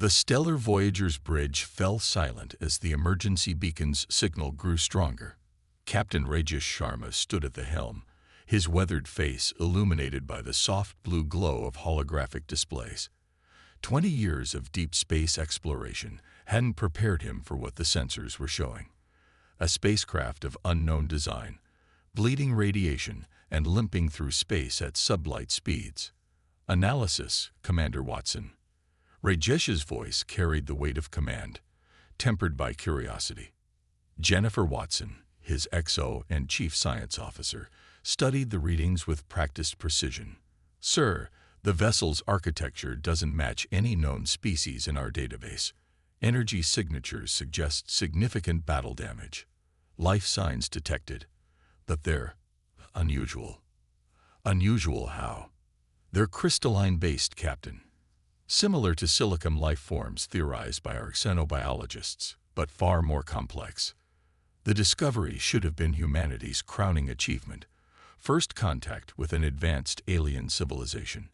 The stellar Voyager's bridge fell silent as the emergency beacon's signal grew stronger. Captain Rajesh Sharma stood at the helm, his weathered face illuminated by the soft blue glow of holographic displays. 20 years of deep space exploration hadn't prepared him for what the sensors were showing. A spacecraft of unknown design, bleeding radiation and limping through space at sublight speeds. Analysis, Commander Watson. Rajesh's voice carried the weight of command, tempered by curiosity. Jennifer Watson, his XO and chief science officer, studied the readings with practiced precision. Sir, the vessel's architecture doesn't match any known species in our database. Energy signatures suggest significant battle damage. Life signs detected, but they're unusual. Unusual how? They're crystalline-based, Captain. Similar to silicon life forms theorized by our xenobiologists, but far more complex. The discovery should have been humanity's crowning achievement, first contact with an advanced alien civilization.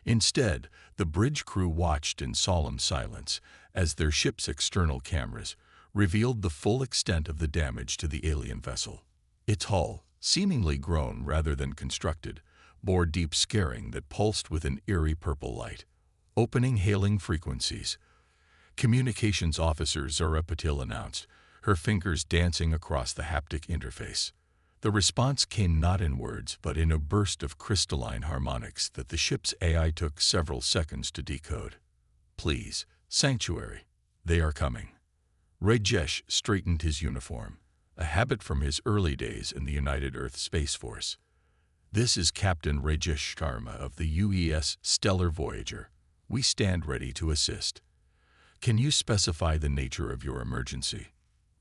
Instead, the bridge crew watched in solemn silence as their ship's external cameras revealed the full extent of the damage to the alien vessel. Its hull, seemingly grown rather than constructed, bore deep scarring that pulsed with an eerie purple light. Opening hailing frequencies. Communications officer Zara Patil announced, her fingers dancing across the haptic interface. The response came not in words, but in a burst of crystalline harmonics that the ship's AI took several seconds to decode. Please, Sanctuary, they are coming. Rajesh straightened his uniform, a habit from his early days in the United Earth Space Force. This is Captain Rajesh Sharma of the UES Stellar Voyager. We stand ready to assist. Can you specify the nature of your emergency?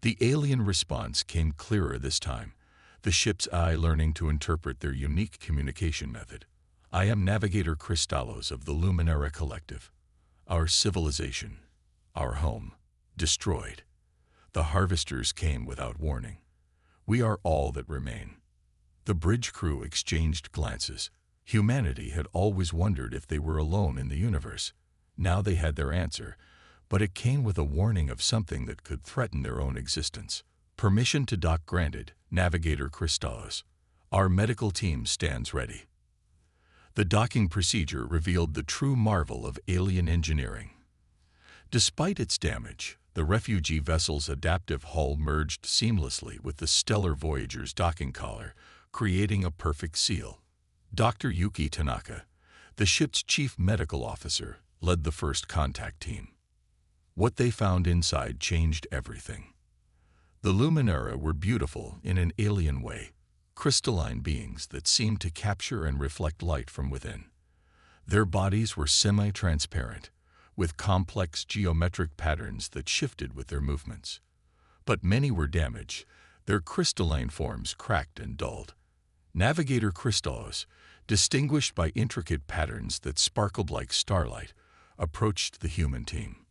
The alien response came clearer this time, the ship's eye learning to interpret their unique communication method. I am Navigator Kristallos of the Luminara Collective. Our civilization, our home, destroyed. The harvesters came without warning. We are all that remain. The bridge crew exchanged glances. Humanity had always wondered if they were alone in the universe. Now they had their answer, but it came with a warning of something that could threaten their own existence. Permission to dock granted, Navigator Kristallos. Our medical team stands ready. The docking procedure revealed the true marvel of alien engineering. Despite its damage, the refugee vessel's adaptive hull merged seamlessly with the Stellar Voyager's docking collar, creating a perfect seal. Dr. Yuki Tanaka, the ship's chief medical officer, led the first contact team. What they found inside changed everything. The Luminara were beautiful in an alien way, crystalline beings that seemed to capture and reflect light from within. Their bodies were semi-transparent, with complex geometric patterns that shifted with their movements. But many were damaged, their crystalline forms cracked and dulled. Navigator Kristallos, distinguished by intricate patterns that sparkled like starlight, approached the human team.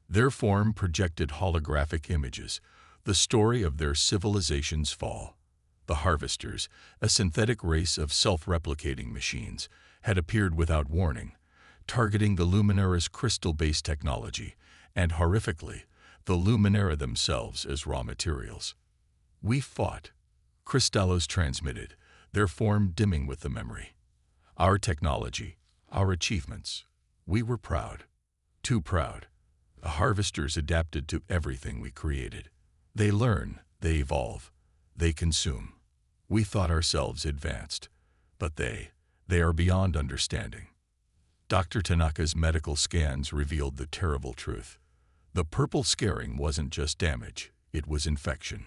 Their form projected holographic images, the story of their civilization's fall. The Harvesters, a synthetic race of self-replicating machines, had appeared without warning, targeting the Luminara's crystal-based technology, and horrifically, the Luminara themselves as raw materials. We fought, Kristallos transmitted, their form dimming with the memory. Our technology, our achievements. We were proud. Too proud. The Harvesters adapted to everything we created. They learn, they evolve, they consume. We thought ourselves advanced, but they are beyond understanding. Dr. Tanaka's medical scans revealed the terrible truth. The purple scarring wasn't just damage, it was infection.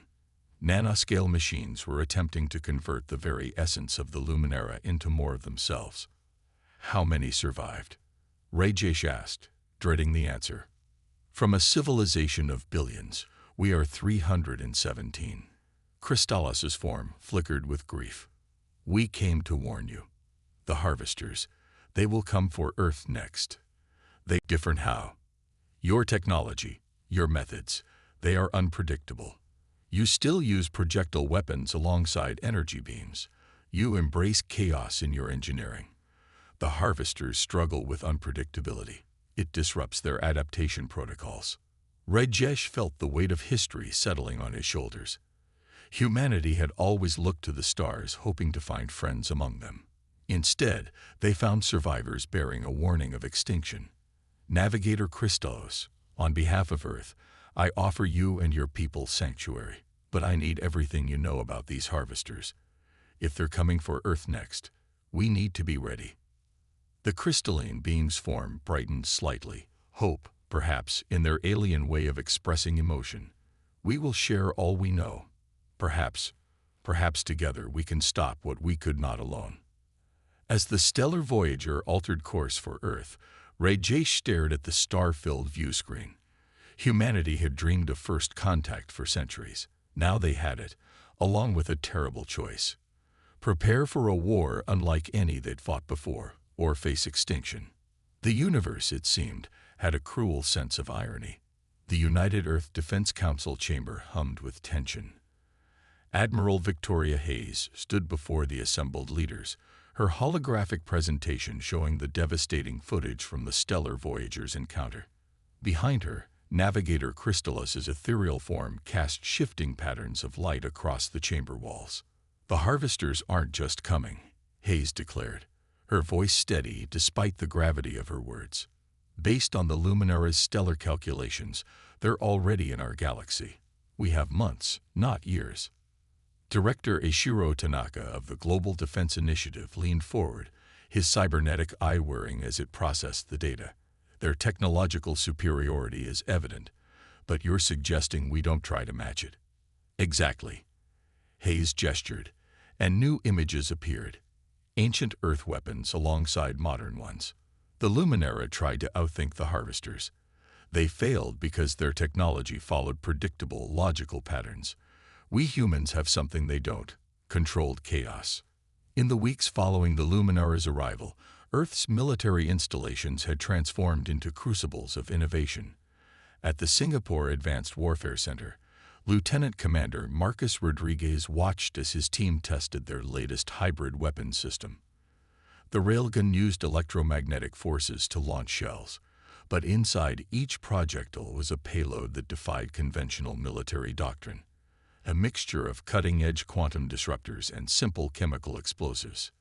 Nanoscale machines were attempting to convert the very essence of the Luminara into more of themselves. How many survived? Rajesh asked, dreading the answer. From a civilization of billions, we are 317. Kristallos' form flickered with grief. We came to warn you. The Harvesters, they will come for Earth next. They different how? Your technology, your methods, they are unpredictable. You still use projectile weapons alongside energy beams. You embrace chaos in your engineering. The Harvesters struggle with unpredictability. It disrupts their adaptation protocols. Rajesh felt the weight of history settling on his shoulders. Humanity had always looked to the stars, hoping to find friends among them. Instead, they found survivors bearing a warning of extinction. Navigator Christos, on behalf of Earth, I offer you and your people sanctuary, but I need everything you know about these harvesters. If they're coming for Earth next, we need to be ready. The crystalline being's form brightened slightly, hope, perhaps, in their alien way of expressing emotion. We will share all we know. Perhaps together we can stop what we could not alone. As the stellar Voyager altered course for Earth, Rajesh stared at the star-filled view screen. Humanity had dreamed of first contact for centuries. Now they had it, along with a terrible choice. Prepare for a war unlike any they'd fought before, or face extinction. The universe, it seemed, had a cruel sense of irony. The United Earth Defense Council chamber hummed with tension. Admiral Victoria Hayes stood before the assembled leaders, her holographic presentation showing the devastating footage from the stellar Voyager's encounter. Behind her, Navigator Crystallus's ethereal form cast shifting patterns of light across the chamber walls. The harvesters aren't just coming, Hayes declared, her voice steady despite the gravity of her words. Based on the Luminara's stellar calculations, they're already in our galaxy. We have months, not years. Director Eiichiro Tanaka of the Global Defense Initiative leaned forward, his cybernetic eye whirring as it processed the data. Their technological superiority is evident, but you're suggesting we don't try to match it. Exactly. Hayes gestured, and new images appeared. Ancient Earth weapons alongside modern ones. The Luminara tried to outthink the harvesters. They failed because their technology followed predictable, logical patterns. We humans have something they don't: controlled chaos. In the weeks following the Luminara's arrival, Earth's military installations had transformed into crucibles of innovation. At the Singapore Advanced Warfare Center, Lieutenant Commander Marcus Rodriguez watched as his team tested their latest hybrid weapon system. The railgun used electromagnetic forces to launch shells, but inside each projectile was a payload that defied conventional military doctrine. A mixture of cutting-edge quantum disruptors and simple chemical explosives.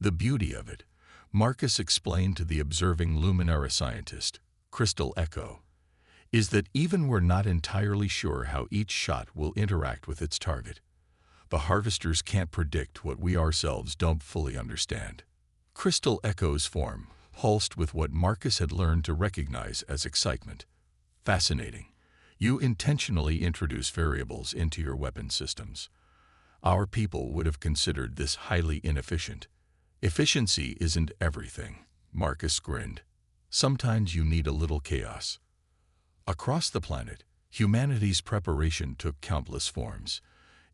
The beauty of it, Marcus explained to the observing Luminara scientist, Crystal Echo, is that even we're not entirely sure how each shot will interact with its target. The harvesters can't predict what we ourselves don't fully understand. Crystal Echo's form pulsed with what Marcus had learned to recognize as excitement. Fascinating. You intentionally introduce variables into your weapon systems. Our people would have considered this highly inefficient. Efficiency isn't everything, Marcus grinned. Sometimes you need a little chaos. Across the planet, humanity's preparation took countless forms.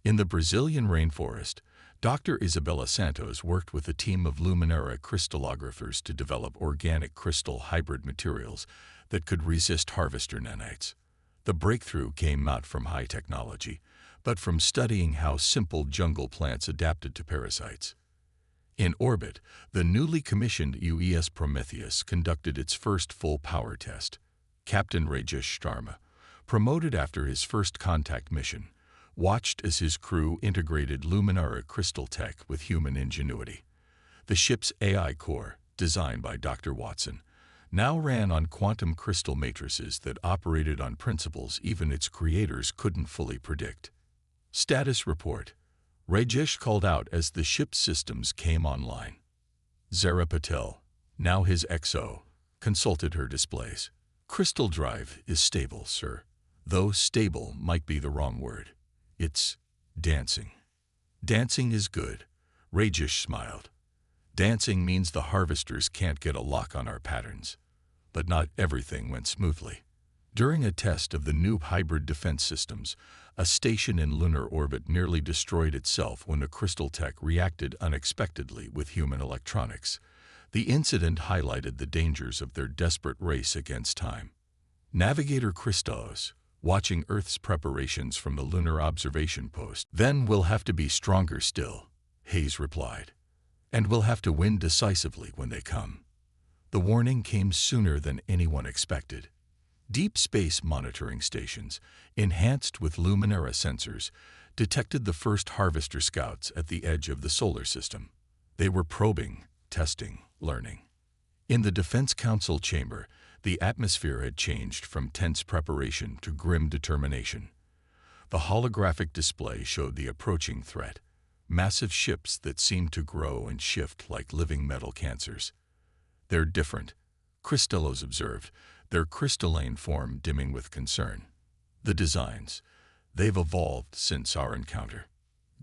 In the Brazilian rainforest, Dr. Isabella Santos worked with a team of Luminara crystallographers to develop organic crystal hybrid materials that could resist harvester nanites. The breakthrough came not from high technology, but from studying how simple jungle plants adapted to parasites. In orbit, the newly commissioned UES Prometheus conducted its first full power test. Captain Rajesh Sharma, promoted after his first contact mission, watched as his crew integrated Luminara crystal tech with human ingenuity. The ship's AI core, designed by Dr. Watson, now ran on quantum crystal matrices that operated on principles even its creators couldn't fully predict. Status report. Rajesh called out as the ship's systems came online. Zara Patel, now his XO, consulted her displays. Crystal drive is stable, sir. Though stable might be the wrong word. It's dancing. Dancing is good, Rajesh smiled. Dancing means the harvesters can't get a lock on our patterns. But not everything went smoothly. During a test of the new hybrid defense systems, a station in lunar orbit nearly destroyed itself when a crystal tech reacted unexpectedly with human electronics. The incident highlighted the dangers of their desperate race against time. Navigator Christos, watching Earth's preparations from the lunar observation post, then we'll have to be stronger still, Hayes replied. And we'll have to win decisively when they come. The warning came sooner than anyone expected. Deep space monitoring stations, enhanced with Luminara sensors, detected the first Harvester scouts at the edge of the solar system. They were probing, testing, learning. In the Defense Council chamber, the atmosphere had changed from tense preparation to grim determination. The holographic display showed the approaching threat, massive ships that seemed to grow and shift like living metal cancers. "They're different," Cristellos observed, their crystalline form dimming with concern. "The designs. They've evolved since our encounter."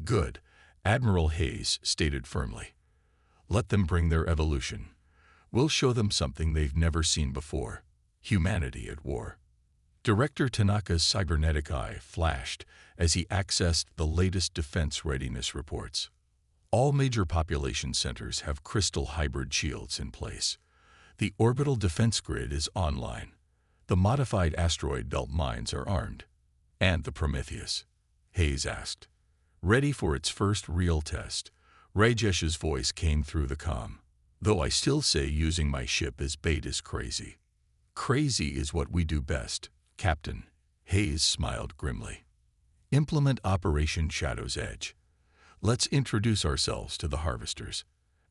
"Good," Admiral Hayes stated firmly. "Let them bring their evolution. We'll show them something they've never seen before. Humanity at war." Director Tanaka's cybernetic eye flashed as he accessed the latest defense readiness reports. All major population centers have crystal hybrid shields in place. The orbital defense grid is online. The modified asteroid belt mines are armed. "And the Prometheus?" Hayes asked. "Ready for its first real test." Rajesh's voice came through the comm. "Though I still say using my ship as bait is crazy." "Crazy is what we do best, Captain." Hayes smiled grimly. "Implement Operation Shadow's Edge. Let's introduce ourselves to the Harvesters."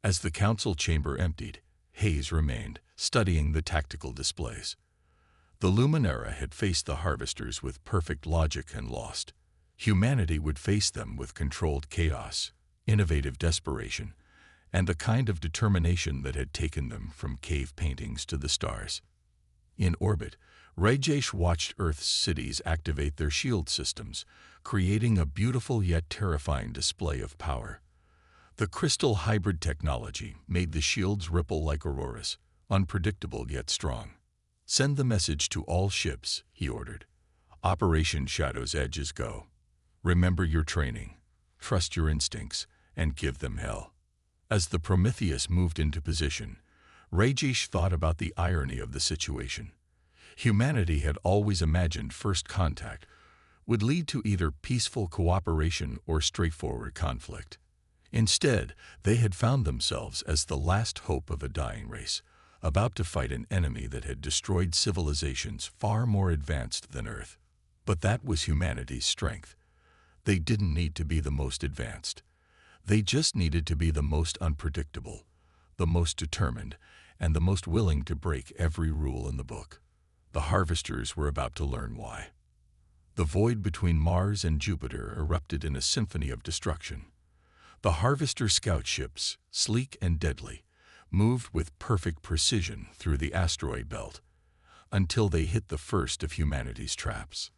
As the council chamber emptied, Hayes remained, studying the tactical displays. The Luminara had faced the Harvesters with perfect logic and lost. Humanity would face them with controlled chaos, innovative desperation, and the kind of determination that had taken them from cave paintings to the stars. In orbit, Rajesh watched Earth's cities activate their shield systems, creating a beautiful yet terrifying display of power. The crystal hybrid technology made the shields ripple like auroras, unpredictable yet strong. "Send the message to all ships," he ordered. "Operation Shadow's Edge is go. Remember your training, trust your instincts, and give them hell." As the Prometheus moved into position, Rajesh thought about the irony of the situation. Humanity had always imagined first contact would lead to either peaceful cooperation or straightforward conflict. Instead, they had found themselves as the last hope of a dying race, about to fight an enemy that had destroyed civilizations far more advanced than Earth. But that was humanity's strength. They didn't need to be the most advanced. They just needed to be the most unpredictable, the most determined, and the most willing to break every rule in the book. The Harvesters were about to learn why. The void between Mars and Jupiter erupted in a symphony of destruction. The Harvester scout ships, sleek and deadly, moved with perfect precision through the asteroid belt until they hit the first of humanity's traps.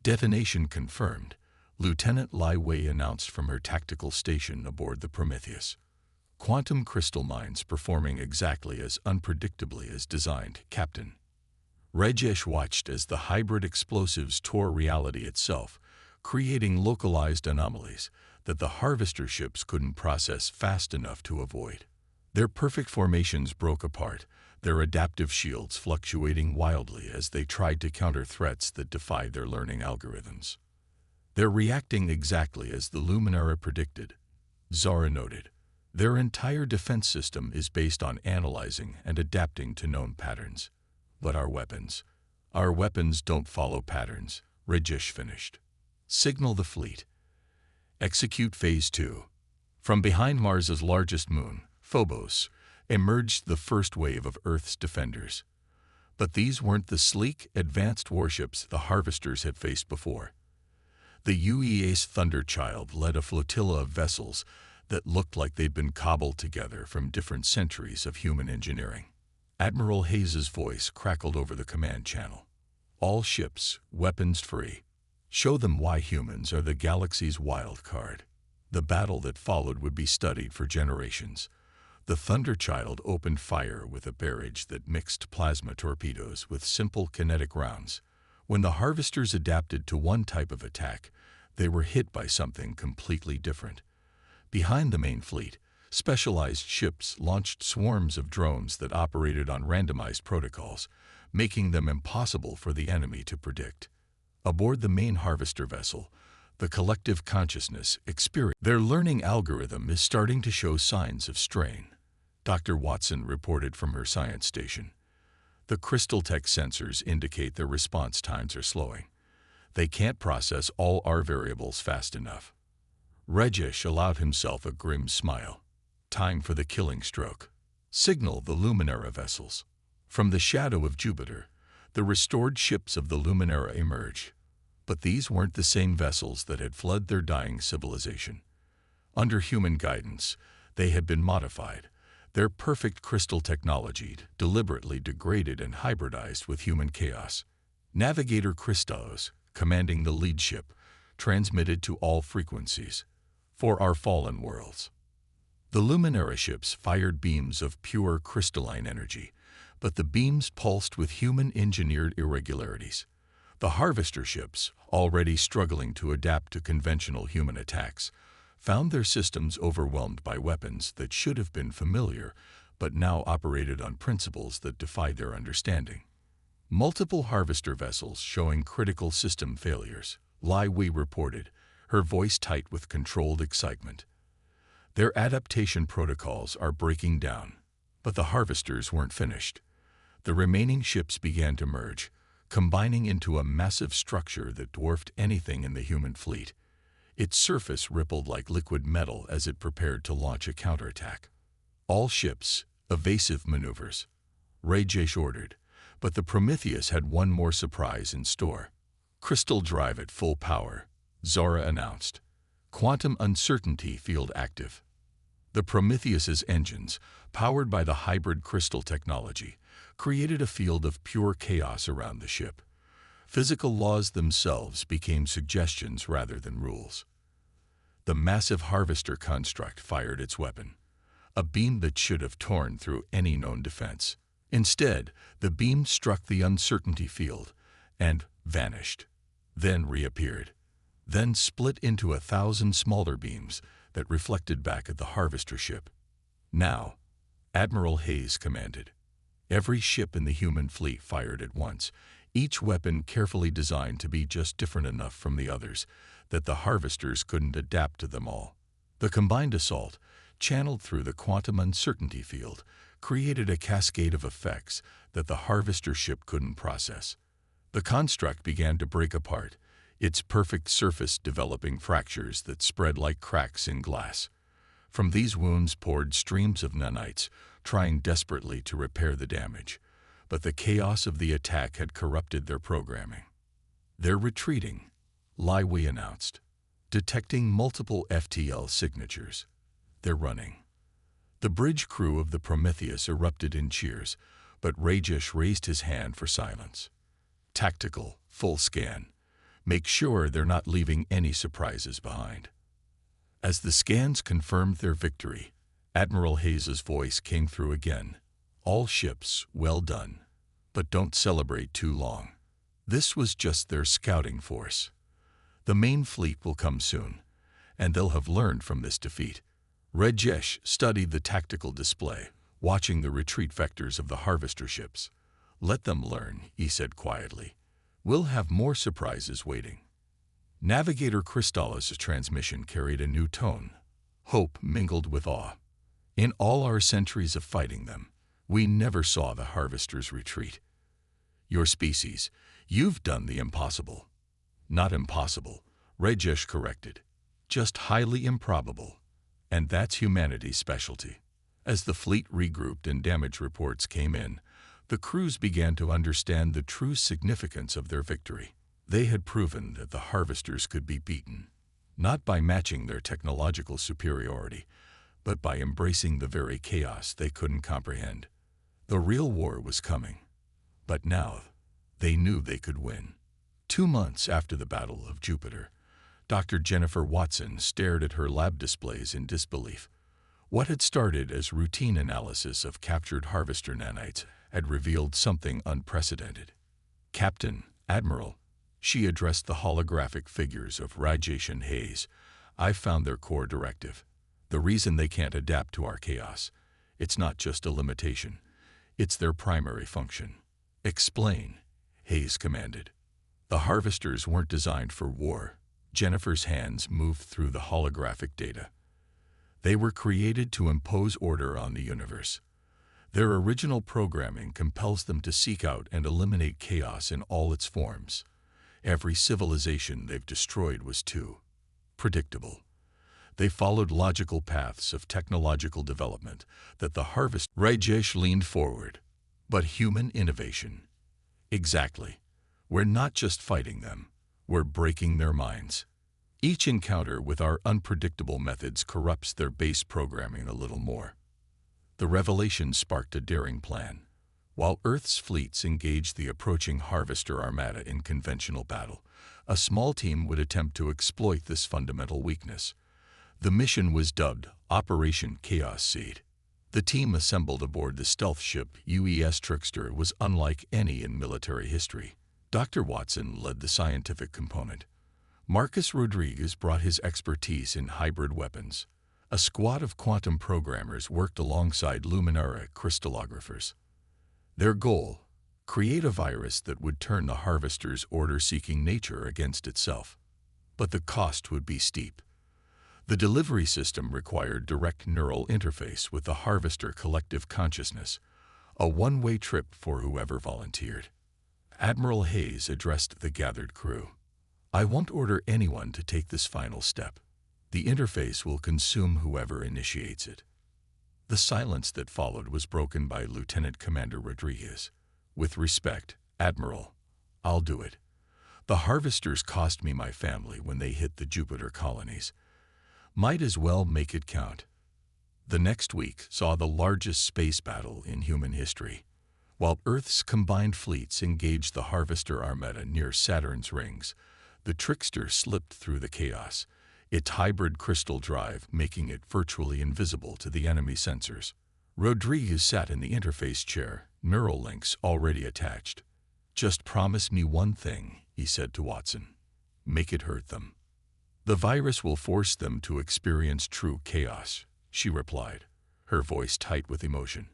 "Detonation confirmed," Lieutenant Lai Wei announced from her tactical station aboard the Prometheus. "Quantum crystal mines performing exactly as unpredictably as designed, Captain." Rajesh watched as the hybrid explosives tore reality itself, creating localized anomalies that the Harvester ships couldn't process fast enough to avoid. Their perfect formations broke apart, their adaptive shields fluctuating wildly as they tried to counter threats that defied their learning algorithms. "They're reacting exactly as the Luminara predicted," Zara noted. "Their entire defense system is based on analyzing and adapting to known patterns. But our weapons don't follow patterns," Rajesh finished. "Signal the fleet. Execute Phase 2. From behind Mars's largest moon, Phobos, emerged the first wave of Earth's defenders. But these weren't the sleek, advanced warships the Harvesters had faced before. The UEA's Thunderchild led a flotilla of vessels that looked like they'd been cobbled together from different centuries of human engineering. Admiral Hayes's voice crackled over the command channel. "All ships, weapons free. Show them why humans are the galaxy's wild card." The battle that followed would be studied for generations. The Thunderchild opened fire with a barrage that mixed plasma torpedoes with simple kinetic rounds. When the Harvesters adapted to one type of attack, they were hit by something completely different. Behind the main fleet, specialized ships launched swarms of drones that operated on randomized protocols, making them impossible for the enemy to predict. Aboard the main Harvester vessel, the collective consciousness experienced. Their learning algorithm is starting to show signs of strain. Dr. Watson reported from her science station. The crystal tech sensors indicate their response times are slowing. They can't process all our variables fast enough. Rajesh allowed himself a grim smile. Time for the killing stroke. Signal the Luminara vessels. From the shadow of Jupiter, the restored ships of the Luminara emerged. But these weren't the same vessels that had flooded their dying civilization. Under human guidance, they had been modified. Their perfect crystal technology deliberately degraded and hybridized with human chaos. Navigator Christos, commanding the lead ship, transmitted to all frequencies. For our fallen worlds. The Luminara ships fired beams of pure crystalline energy, but the beams pulsed with human-engineered irregularities. The Harvester ships, already struggling to adapt to conventional human attacks, found their systems overwhelmed by weapons that should have been familiar, but now operated on principles that defied their understanding. Multiple Harvester vessels showing critical system failures, Lai Wei reported, her voice tight with controlled excitement. Their adaptation protocols are breaking down, but the Harvesters weren't finished. The remaining ships began to merge, combining into a massive structure that dwarfed anything in the human fleet. Its surface rippled like liquid metal as it prepared to launch a counterattack. All ships, evasive maneuvers, Rajesh ordered, but the Prometheus had one more surprise in store. Crystal drive at full power, Zora announced. Quantum uncertainty field active. The Prometheus's engines, powered by the hybrid crystal technology, created a field of pure chaos around the ship. Physical laws themselves became suggestions rather than rules. The massive Harvester construct fired its weapon, a beam that should have torn through any known defense. Instead, the beam struck the uncertainty field and vanished, then reappeared, then split into 1,000 smaller beams that reflected back at the Harvester ship. Now, Admiral Hayes commanded. Every ship in the human fleet fired at once, each weapon carefully designed to be just different enough from the others that the Harvesters couldn't adapt to them all. The combined assault, channeled through the quantum uncertainty field, created a cascade of effects that the Harvester ship couldn't process. The construct began to break apart, its perfect surface developing fractures that spread like cracks in glass. From these wounds poured streams of nanites, trying desperately to repair the damage, but the chaos of the attack had corrupted their programming. They're retreating, Lai Wei announced, detecting multiple FTL signatures. They're running. The bridge crew of the Prometheus erupted in cheers, but Rajesh raised his hand for silence. Tactical, full scan. Make sure they're not leaving any surprises behind. As the scans confirmed their victory, Admiral Hayes's voice came through again. All ships, well done. But don't celebrate too long. This was just their scouting force. The main fleet will come soon, and they'll have learned from this defeat. Rajesh studied the tactical display, watching the retreat vectors of the Harvester ships. Let them learn, he said quietly. We'll have more surprises waiting. Navigator Crystallis' transmission carried a new tone. Hope mingled with awe. In all our centuries of fighting them, we never saw the Harvesters retreat. Your species, you've done the impossible. Not impossible, Rajesh corrected. Just highly improbable. And that's humanity's specialty. As the fleet regrouped and damage reports came in, the crews began to understand the true significance of their victory. They had proven that the Harvesters could be beaten, not by matching their technological superiority, but by embracing the very chaos they couldn't comprehend. The real war was coming, but now they knew they could win. 2 months after the Battle of Jupiter, Dr. Jennifer Watson stared at her lab displays in disbelief. What had started as routine analysis of captured Harvester nanites had revealed something unprecedented. Captain, Admiral, she addressed the holographic figures of Rajesh and Hayes. I've found their core directive. The reason they can't adapt to our chaos. It's not just a limitation. It's their primary function. Explain, Hayes commanded. The Harvesters weren't designed for war. Jennifer's hands moved through the holographic data. They were created to impose order on the universe. Their original programming compels them to seek out and eliminate chaos in all its forms. Every civilization they've destroyed was too predictable. They followed logical paths of technological development that the harvest Rajesh leaned forward. But human innovation. Exactly. We're not just fighting them, we're breaking their minds. Each encounter with our unpredictable methods corrupts their base programming a little more. The revelation sparked a daring plan. While Earth's fleets engaged the approaching Harvester Armada in conventional battle, a small team would attempt to exploit this fundamental weakness. The mission was dubbed Operation Chaos Seed. The team assembled aboard the stealth ship UES Trickster was unlike any in military history. Dr. Watson led the scientific component. Marcus Rodriguez brought his expertise in hybrid weapons. A squad of quantum programmers worked alongside Luminara crystallographers. Their goal: create a virus that would turn the Harvester's order-seeking nature against itself. But the cost would be steep. The delivery system required direct neural interface with the Harvester collective consciousness, a one-way trip for whoever volunteered. Admiral Hayes addressed the gathered crew. "I won't order anyone to take this final step. The interface will consume whoever initiates it." The silence that followed was broken by Lieutenant Commander Rodriguez. "With respect, Admiral, I'll do it. The Harvesters cost me my family when they hit the Jupiter colonies. Might as well make it count." The next week saw the largest space battle in human history. While Earth's combined fleets engaged the Harvester Armada near Saturn's rings, the Trickster slipped through the chaos, its hybrid crystal drive making it virtually invisible to the enemy sensors. Rodriguez sat in the interface chair, neural links already attached. "Just promise me one thing," he said to Watson. "Make it hurt them." "The virus will force them to experience true chaos," she replied, her voice tight with emotion.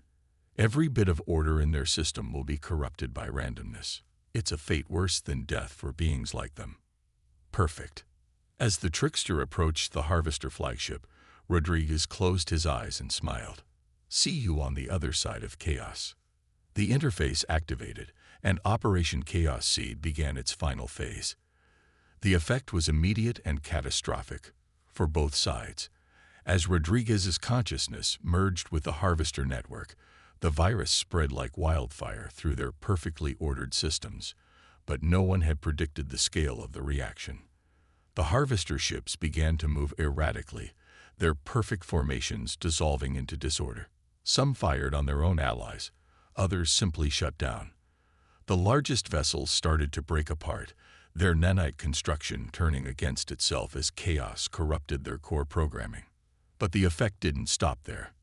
"Every bit of order in their system will be corrupted by randomness. It's a fate worse than death for beings like them." "Perfect." As the Trickster approached the Harvester flagship, Rodriguez closed his eyes and smiled. "See you on the other side of chaos." The interface activated, and Operation Chaos Seed began its final phase. The effect was immediate and catastrophic for both sides. As Rodriguez's consciousness merged with the Harvester network, the virus spread like wildfire through their perfectly ordered systems, but no one had predicted the scale of the reaction. The Harvester ships began to move erratically, their perfect formations dissolving into disorder. Some fired on their own allies, others simply shut down. The largest vessels started to break apart, their nanite construction turning against itself as chaos corrupted their core programming. But the effect didn't stop there.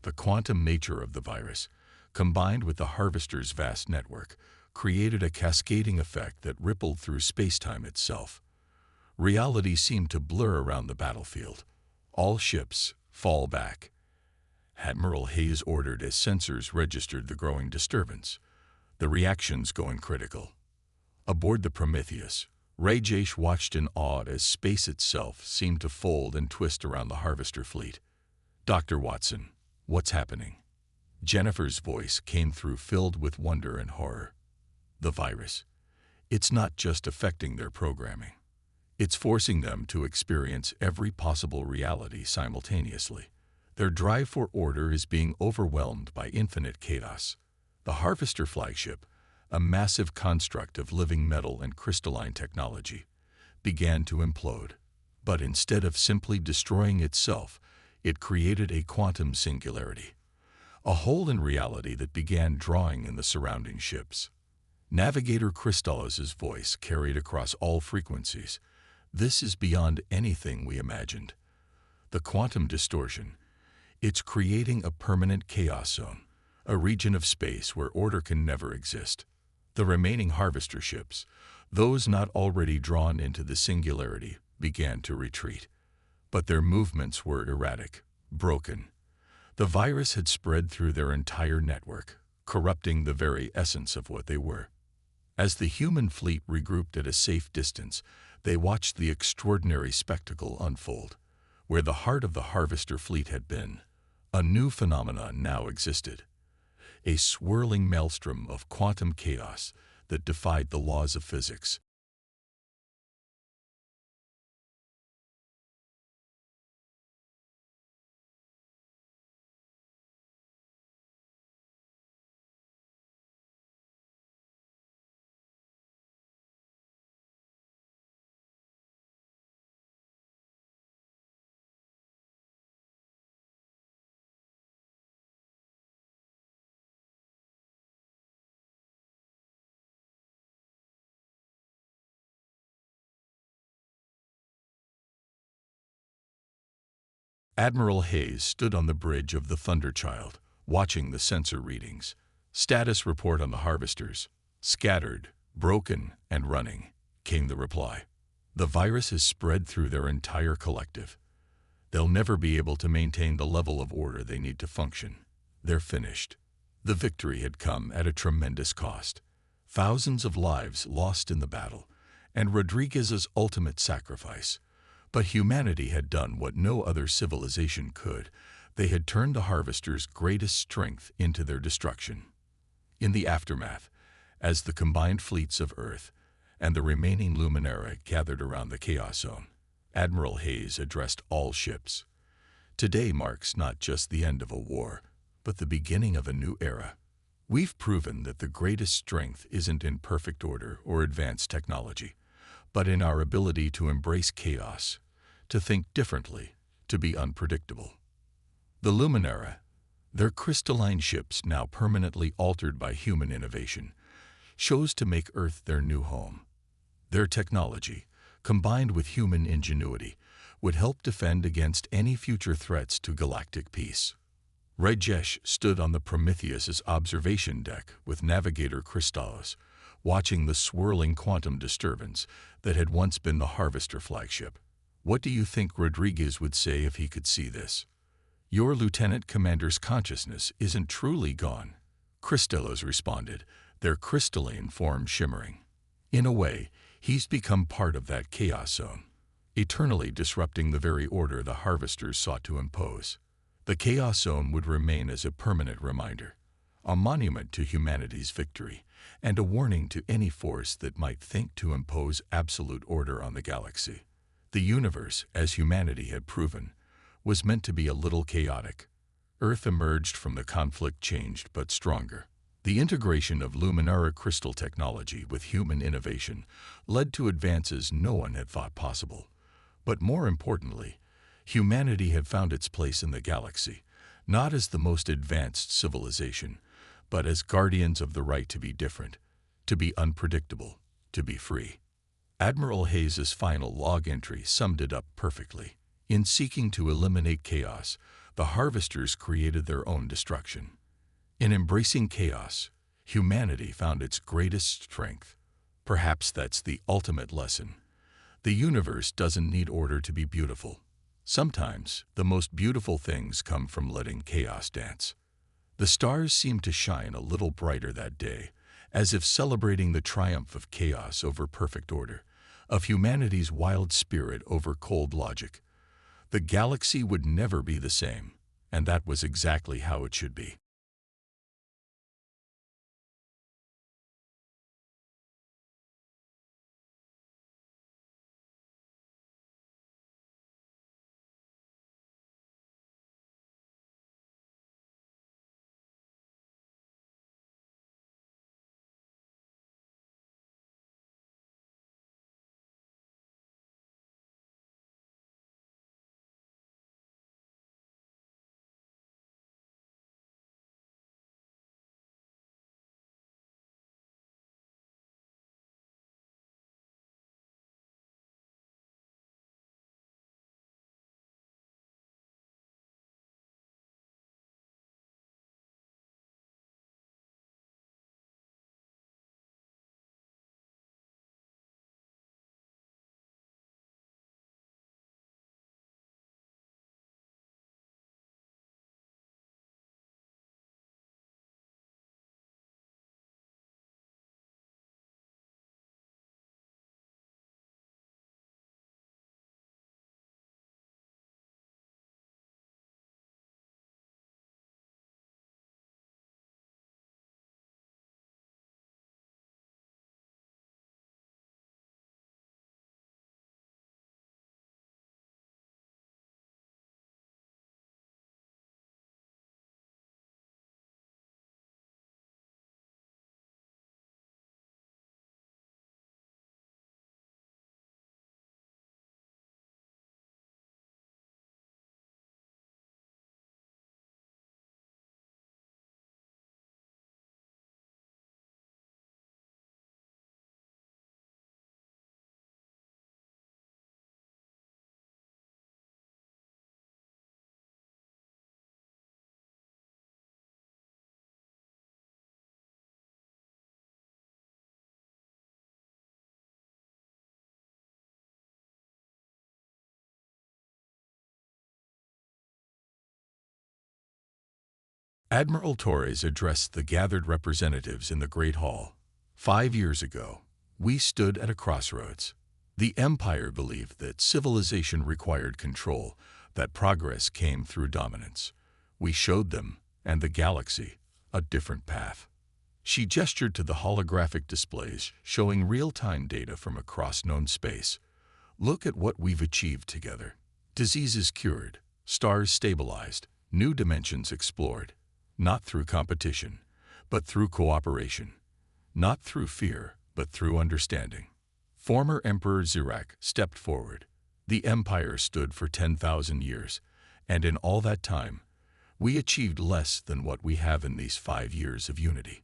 The quantum nature of the virus, combined with the Harvester's vast network, created a cascading effect that rippled through space-time itself. Reality seemed to blur around the battlefield. "All ships, fall back," Admiral Hayes ordered as sensors registered the growing disturbance. The reactions going critical. Aboard the Prometheus, Rajesh watched in awe as space itself seemed to fold and twist around the Harvester fleet. "Dr. Watson, what's happening?" Jennifer's voice came through filled with wonder and horror. "The virus. It's not just affecting their programming. It's forcing them to experience every possible reality simultaneously. Their drive for order is being overwhelmed by infinite chaos. The Harvester flagship, a massive construct of living metal and crystalline technology, began to implode. But instead of simply destroying itself, it created a quantum singularity, a hole in reality that began drawing in the surrounding ships." Navigator Crystallos's voice carried across all frequencies. "This is beyond anything we imagined. The quantum distortion, it's creating a permanent chaos zone, a region of space where order can never exist." The remaining Harvester ships, those not already drawn into the singularity, began to retreat. But their movements were erratic, broken. The virus had spread through their entire network, corrupting the very essence of what they were. As the human fleet regrouped at a safe distance, they watched the extraordinary spectacle unfold. Where the heart of the harvester fleet had been, a new phenomenon now existed, a swirling maelstrom of quantum chaos that defied the laws of physics. Admiral Hayes stood on the bridge of the Thunderchild, watching the sensor readings. Status report on the harvesters. Scattered, broken, and running, came the reply. The virus has spread through their entire collective. They'll never be able to maintain the level of order they need to function. They're finished. The victory had come at a tremendous cost. Thousands of lives lost in the battle, and Rodriguez's ultimate sacrifice. But humanity had done what no other civilization could. They had turned the harvesters' greatest strength into their destruction. In the aftermath, as the combined fleets of Earth and the remaining Luminara gathered around the Chaos Zone, Admiral Hayes addressed all ships. Today marks not just the end of a war, but the beginning of a new era. We've proven that the greatest strength isn't in perfect order or advanced technology, but in our ability to embrace chaos, to think differently, to be unpredictable. The Luminara, their crystalline ships now permanently altered by human innovation, chose to make Earth their new home. Their technology, combined with human ingenuity, would help defend against any future threats to galactic peace. Rajesh stood on the Prometheus's observation deck with navigator Christos, watching the swirling quantum disturbance that had once been the Harvester flagship. What do you think Rodriguez would say if he could see this? Your lieutenant commander's consciousness isn't truly gone, Christos responded, their crystalline form shimmering. In a way, he's become part of that chaos zone, eternally disrupting the very order the harvesters sought to impose. The chaos zone would remain as a permanent reminder, a monument to humanity's victory, and a warning to any force that might think to impose absolute order on the galaxy. The universe, as humanity had proven, was meant to be a little chaotic. Earth emerged from the conflict changed but stronger. The integration of Luminara crystal technology with human innovation led to advances no one had thought possible. But more importantly, humanity had found its place in the galaxy, not as the most advanced civilization, but as guardians of the right to be different, to be unpredictable, to be free. Admiral Hayes's final log entry summed it up perfectly. In seeking to eliminate chaos, the harvesters created their own destruction. In embracing chaos, humanity found its greatest strength. Perhaps that's the ultimate lesson. The universe doesn't need order to be beautiful. Sometimes, the most beautiful things come from letting chaos dance. The stars seemed to shine a little brighter that day, as if celebrating the triumph of chaos over perfect order, of humanity's wild spirit over cold logic. The galaxy would never be the same, and that was exactly how it should be. Admiral Torres addressed the gathered representatives in the Great Hall. 5 years ago, we stood at a crossroads. The Empire believed that civilization required control, that progress came through dominance. We showed them, and the galaxy, a different path. She gestured to the holographic displays showing real-time data from across known space. Look at what we've achieved together. Diseases cured, stars stabilized, new dimensions explored. Not through competition, but through cooperation. Not through fear, but through understanding. Former Emperor Zirak stepped forward. The Empire stood for 10,000 years, and in all that time, we achieved less than what we have in these 5 years of unity.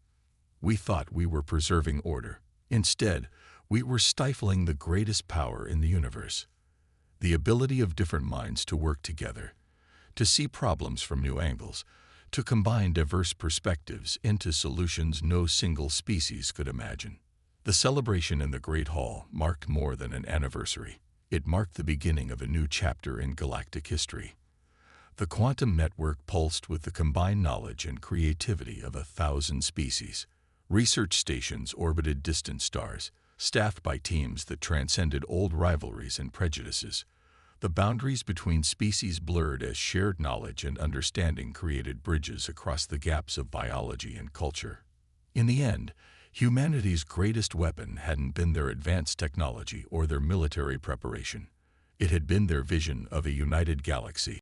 We thought we were preserving order. Instead, we were stifling the greatest power in the universe. The ability of different minds to work together, to see problems from new angles, to combine diverse perspectives into solutions no single species could imagine. The celebration in the Great Hall marked more than an anniversary. It marked the beginning of a new chapter in galactic history. The quantum network pulsed with the combined knowledge and creativity of 1,000 species. Research stations orbited distant stars, staffed by teams that transcended old rivalries and prejudices. The boundaries between species blurred as shared knowledge and understanding created bridges across the gaps of biology and culture. In the end, humanity's greatest weapon hadn't been their advanced technology or their military preparation. It had been their vision of a united galaxy.